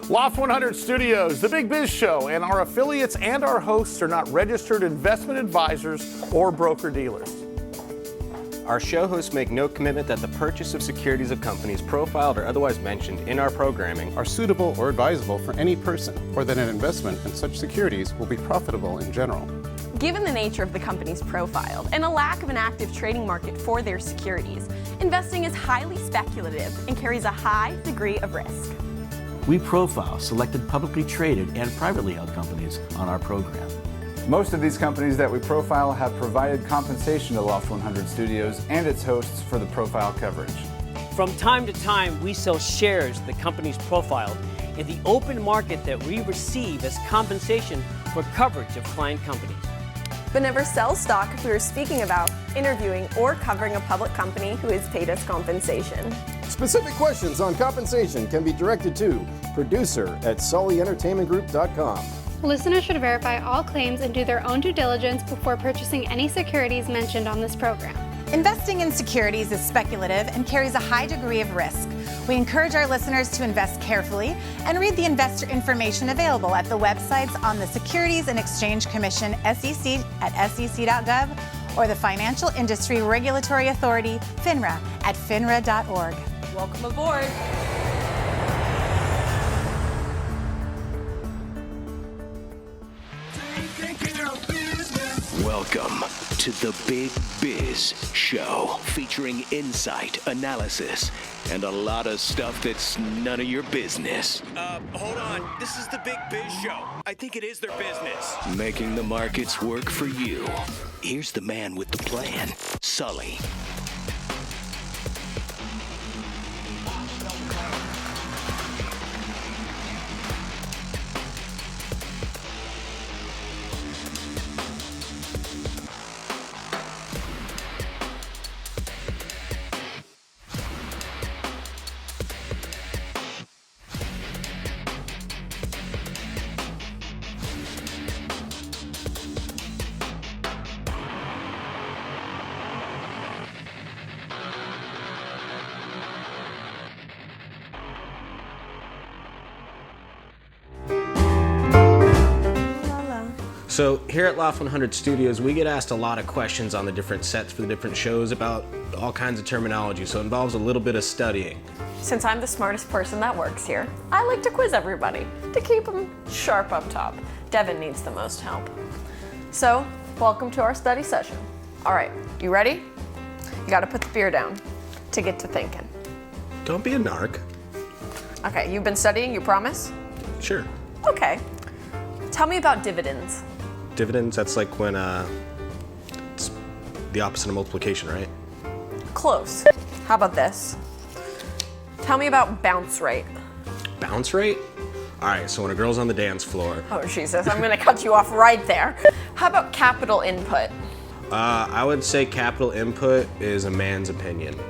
Loft 100 Studios, the Big Biz Show, and our affiliates and our hosts are not registered investment advisors or broker-dealers. Our show hosts make no commitment that the purchase of securities of companies profiled or otherwise mentioned in our programming are suitable or advisable for any person, or that an investment in such securities will be profitable in general. Given the nature of the companies profiled and a lack of an active trading market for their securities, investing is highly speculative and carries a high degree of risk. We profile selected publicly traded and privately held companies on our program. Most of these companies that we profile have provided compensation to Loft 100 Studios and its hosts for the profile coverage. From time to time, we sell shares the companies profiled in the open market that we receive as compensation for coverage of client companies. But never sell stock if we are speaking about, interviewing, or covering a public company who has paid us compensation. Specific questions on compensation can be directed to producer@sullyentertainmentgroup.com. Listeners should verify all claims and do their own due diligence before purchasing any securities mentioned on this program. Investing in securities is speculative and carries a high degree of risk. We encourage our listeners to invest carefully and read the investor information available at the websites on the Securities and Exchange Commission, SEC at sec.gov, or the Financial Industry Regulatory Authority, FINRA, at finra.org. Welcome aboard. Welcome to the Big Biz Show, featuring insight, analysis, and a lot of stuff that's none of your business. Hold on. This is the Big Biz Show. I think it is their business. Making the markets work for you. Here's the man with the plan, Sully. So here at Loft 100 Studios, we get asked a lot of questions on the different sets for the different shows about all kinds of terminology, so it involves a little bit of studying. Since I'm the smartest person that works here, I like to quiz everybody to keep them sharp up top. Devon needs the most help. So, welcome to our study session. All right, you ready? You gotta put the beer down to get to thinking. Don't be a narc. Okay, you've been studying, you promise? Sure. Okay. Tell me about dividends. Dividends, that's like when it's the opposite of multiplication, right? Close. How about this? Tell me about bounce rate. Bounce rate? All right, so when a girl's on the dance floor. Oh, Jesus, I'm gonna cut you off right there. How about capital input? I would say capital input is a man's opinion.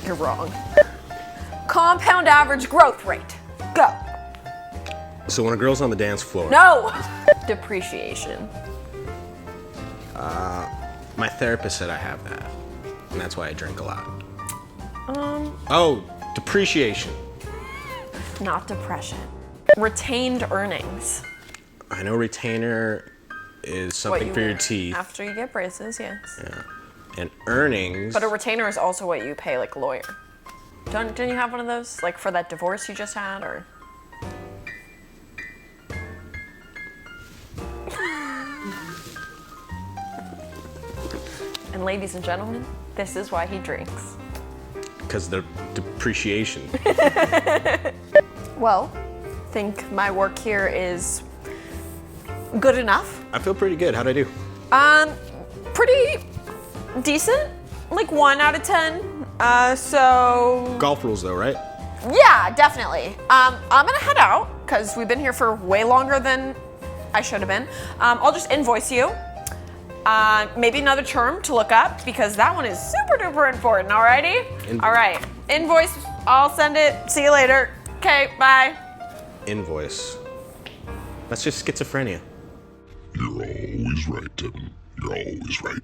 You're wrong. Compound average growth rate. Go. So when a girl's on the dance floor. No! Depreciation. My therapist said I have that, and that's why I drink a lot. Oh, depreciation. Not depression. Retained earnings. I know retainer is something for your teeth. After you get braces, yes. Yeah. And earnings. But a retainer is also what you pay like a lawyer. Don't you have one of those, like for that divorce you just had, or? And ladies and gentlemen, this is why he drinks. Because the depreciation. Well, think my work here is good enough. I feel pretty good. How'd I do? Pretty decent. Like 1 out of 10. So. Golf rules though, right? Yeah, definitely. I'm gonna head out because we've been here for way longer than I should have been. I'll just invoice you. Maybe another term to look up because that one is super duper important, alrighty? All right, invoice, I'll send it, see you later. Okay, bye. Invoice. That's just schizophrenia. You're always right, Devon. You're always right.